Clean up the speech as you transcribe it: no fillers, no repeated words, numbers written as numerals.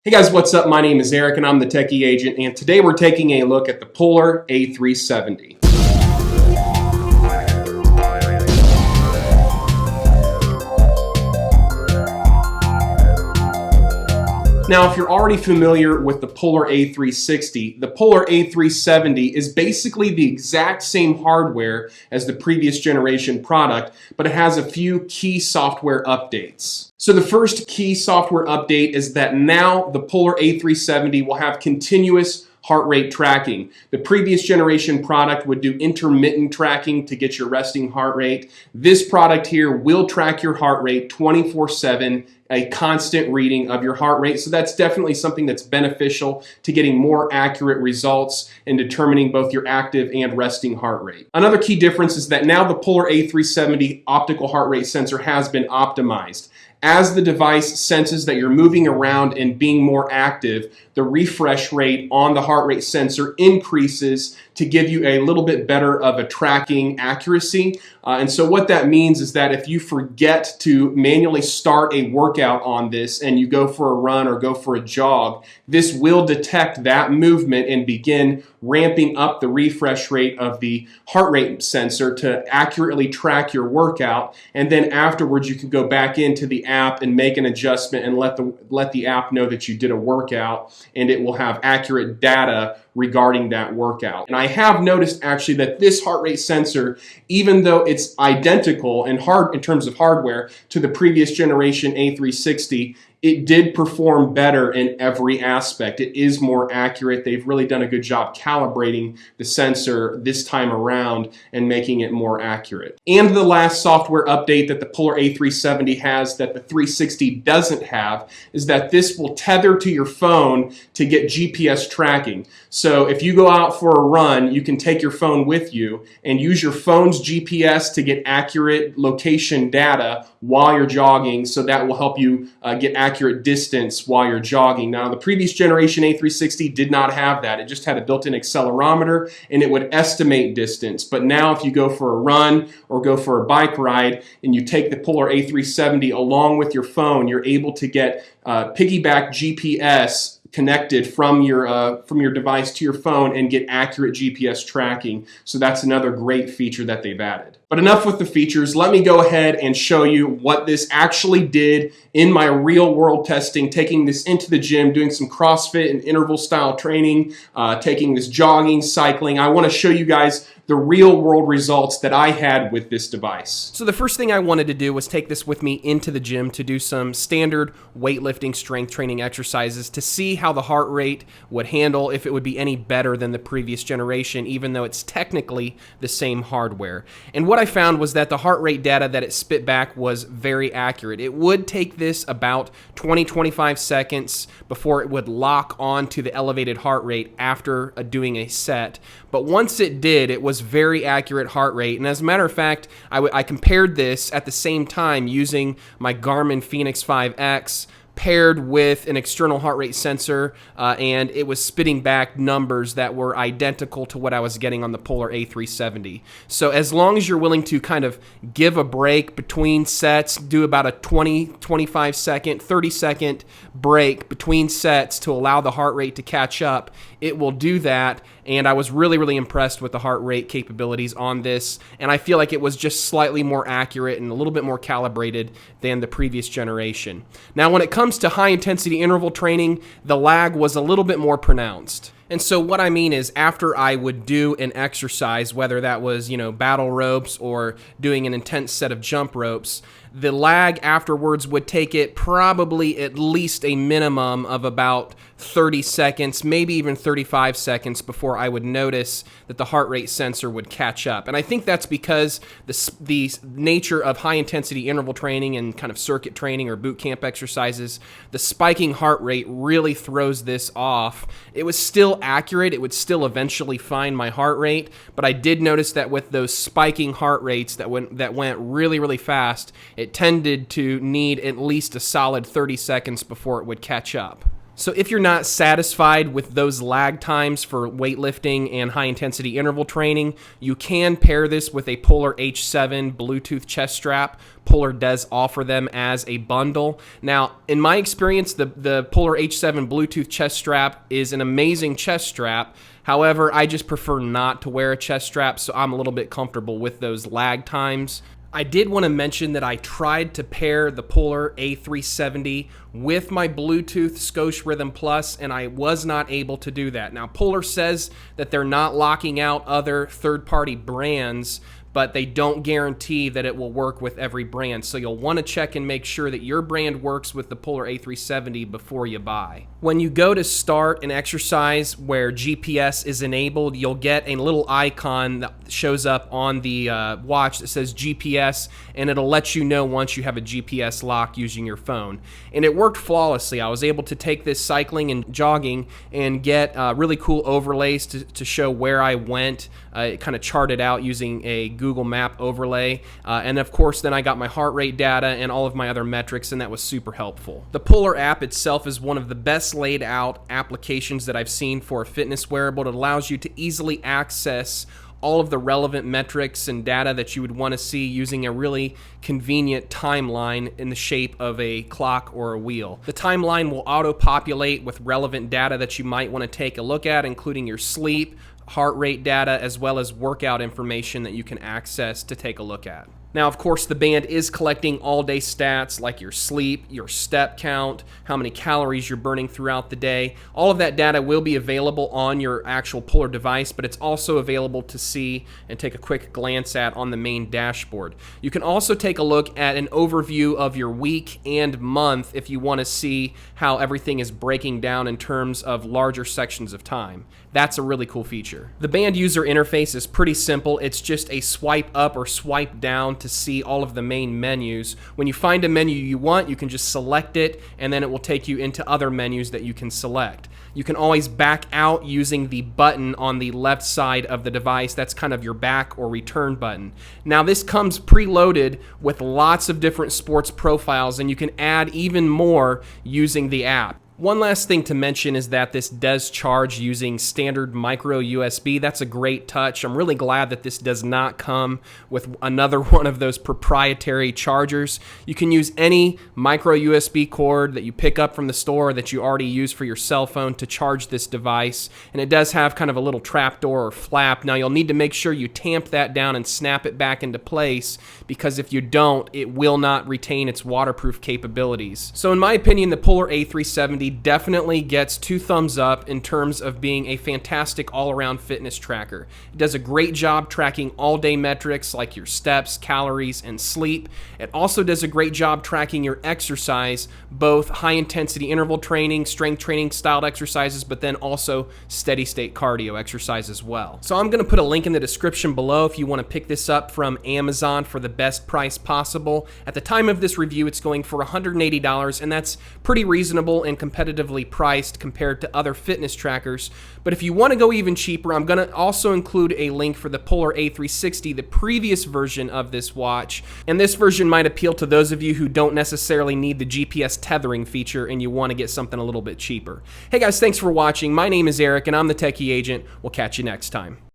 Hey guys, what's up? My name is Eric and I'm the Techy Agent, and today we're taking a look at the Polar A370. Now, if you're already familiar with the Polar A360, the Polar A370 is basically the exact same hardware as the previous generation product, but it has a few key software updates. So the first key software update is that now the Polar A370 will have continuous heart rate tracking. The previous generation product would do intermittent tracking to get your resting heart rate. This product here will track your heart rate 24/7, a constant reading of your heart rate. So that's definitely something that's beneficial to getting more accurate results in determining both your active and resting heart rate. Another key difference is that now the Polar A370 optical heart rate sensor has been optimized. As the device senses that you're moving around and being more active, the refresh rate on the heart rate sensor increases to give you a little bit better of a tracking accuracy. And so what that means is that if you forget to manually start a workout on this and you go for a run or go for a jog, this will detect that movement and begin ramping up the refresh rate of the heart rate sensor to accurately track your workout. And then afterwards, you can go back into the app and make an adjustment and let the app know that you did a workout, and it will have accurate data regarding that workout. And I have noticed actually that this heart rate sensor, even though it's identical in terms of hardware to the previous generation A360, it did perform better in every aspect. It is more accurate. They've really done a good job calibrating the sensor this time around and making it more accurate. And the last software update that the Polar A370 has that the 360 doesn't have is that this will tether to your phone to get GPS tracking. So if you go out for a run, you can take your phone with you and use your phone's GPS to get accurate location data while you're jogging, so that will help you get accurate distance while you're jogging. Now, the previous generation A360 did not have that. It just had a built-in accelerometer and it would estimate distance. But now if you go for a run or go for a bike ride and you take the Polar A370 along with your phone, you're able to get piggyback GPS connected from your device to your phone and get accurate GPS tracking. So that's another great feature that they've added. But enough with the features. Let me go ahead and show you what this actually did in my real world testing, taking this into the gym, doing some CrossFit and interval style training, taking this jogging, cycling. I want to show you guys the real world results that I had with this device. So the first thing I wanted to do was take this with me into the gym to do some standard weightlifting strength training exercises to see how the heart rate would handle, if it would be any better than the previous generation, even though it's technically the same hardware. And what I found was that the heart rate data that it spit back was very accurate. It would take this about 20-25 seconds before it would lock on to the elevated heart rate after doing a set. But once it did, it was very accurate heart rate. And as a matter of fact, I compared this at the same time using my Garmin Fenix 5X paired with an external heart rate sensor, and it was spitting back numbers that were identical to what I was getting on the Polar A370. So as long as you're willing to kind of give a break between sets, do about a 20, 25 second, 30 second break between sets to allow the heart rate to catch up, it will do that. And I was really, really impressed with the heart rate capabilities on this. And I feel like it was just slightly more accurate and a little bit more calibrated than the previous generation. Now, when it comes to high intensity interval training, the lag was a little bit more pronounced. And so what I mean is, after I would do an exercise, whether that was, battle ropes or doing an intense set of jump ropes, the lag afterwards would take it probably at least a minimum of about 30 seconds, maybe even 35 seconds before I would notice that the heart rate sensor would catch up. And I think that's because the nature of high-intensity interval training and kind of circuit training or boot camp exercises, the spiking heart rate really throws this off. It was still accurate. It would still eventually find my heart rate, but I did notice that with those spiking heart rates that went really, really fast, it tended to need at least a solid 30 seconds before it would catch up. So if you're not satisfied with those lag times for weightlifting and high-intensity interval training, you can pair this with a Polar H7 Bluetooth chest strap. Polar does offer them as a bundle. Now, in my experience, the Polar H7 Bluetooth chest strap is an amazing chest strap. However, I just prefer not to wear a chest strap, so I'm a little bit comfortable with those lag times. I did want to mention that I tried to pair the Polar A370 with my Bluetooth Scosche Rhythm Plus, and I was not able to do that. Now, Polar says that they're not locking out other third-party brands, but they don't guarantee that it will work with every brand. So you'll want to check and make sure that your brand works with the Polar A370 before you buy. When you go to start an exercise where GPS is enabled, you'll get a little icon that shows up on the watch that says GPS, and it'll let you know once you have a GPS lock using your phone. And it worked flawlessly. I was able to take this cycling and jogging and get really cool overlays to show where I went. It kind of charted out using a Google Map overlay. And of course, then I got my heart rate data and all of my other metrics, and that was super helpful. The Polar app itself is one of the best laid out applications that I've seen for a fitness wearable. It allows you to easily access all of the relevant metrics and data that you would want to see using a really convenient timeline in the shape of a clock or a wheel. The timeline will auto-populate with relevant data that you might want to take a look at, including your sleep, heart rate data, as well as workout information that you can access to take a look at. Now, of course, the band is collecting all-day stats like your sleep, your step count, how many calories you're burning throughout the day. All of that data will be available on your actual Polar device, but it's also available to see and take a quick glance at on the main dashboard. You can also take a look at an overview of your week and month if you want to see how everything is breaking down in terms of larger sections of time. That's a really cool feature. The band user interface is pretty simple. It's just a swipe up or swipe down to see all of the main menus. When you find a menu you want, you can just select it, and then it will take you into other menus that you can select. You can always back out using the button on the left side of the device. That's kind of your back or return button. Now, this comes preloaded with lots of different sports profiles, and you can add even more using the app. One last thing to mention is that this does charge using standard micro USB. That's a great touch. I'm really glad that this does not come with another one of those proprietary chargers. You can use any micro USB cord that you pick up from the store that you already use for your cell phone to charge this device. And it does have kind of a little trapdoor or flap. Now, you'll need to make sure you tamp that down and snap it back into place, because if you don't, it will not retain its waterproof capabilities. So in my opinion, the Polar A370 definitely gets 2 thumbs up in terms of being a fantastic all-around fitness tracker. It does a great job tracking all-day metrics like your steps, calories, and sleep. It also does a great job tracking your exercise, both high-intensity interval training, strength training styled exercises, but then also steady-state cardio exercise as well. So I'm going to put a link in the description below if you want to pick this up from Amazon for the best price possible. At the time of this review, it's going for $180, and that's pretty reasonable and competitively priced compared to other fitness trackers. But if you want to go even cheaper, I'm going to also include a link for the Polar A360, the previous version of this watch. And this version might appeal to those of you who don't necessarily need the GPS tethering feature and you want to get something a little bit cheaper. Hey guys, thanks for watching. My name is Eric and I'm the Techy Agent. We'll catch you next time.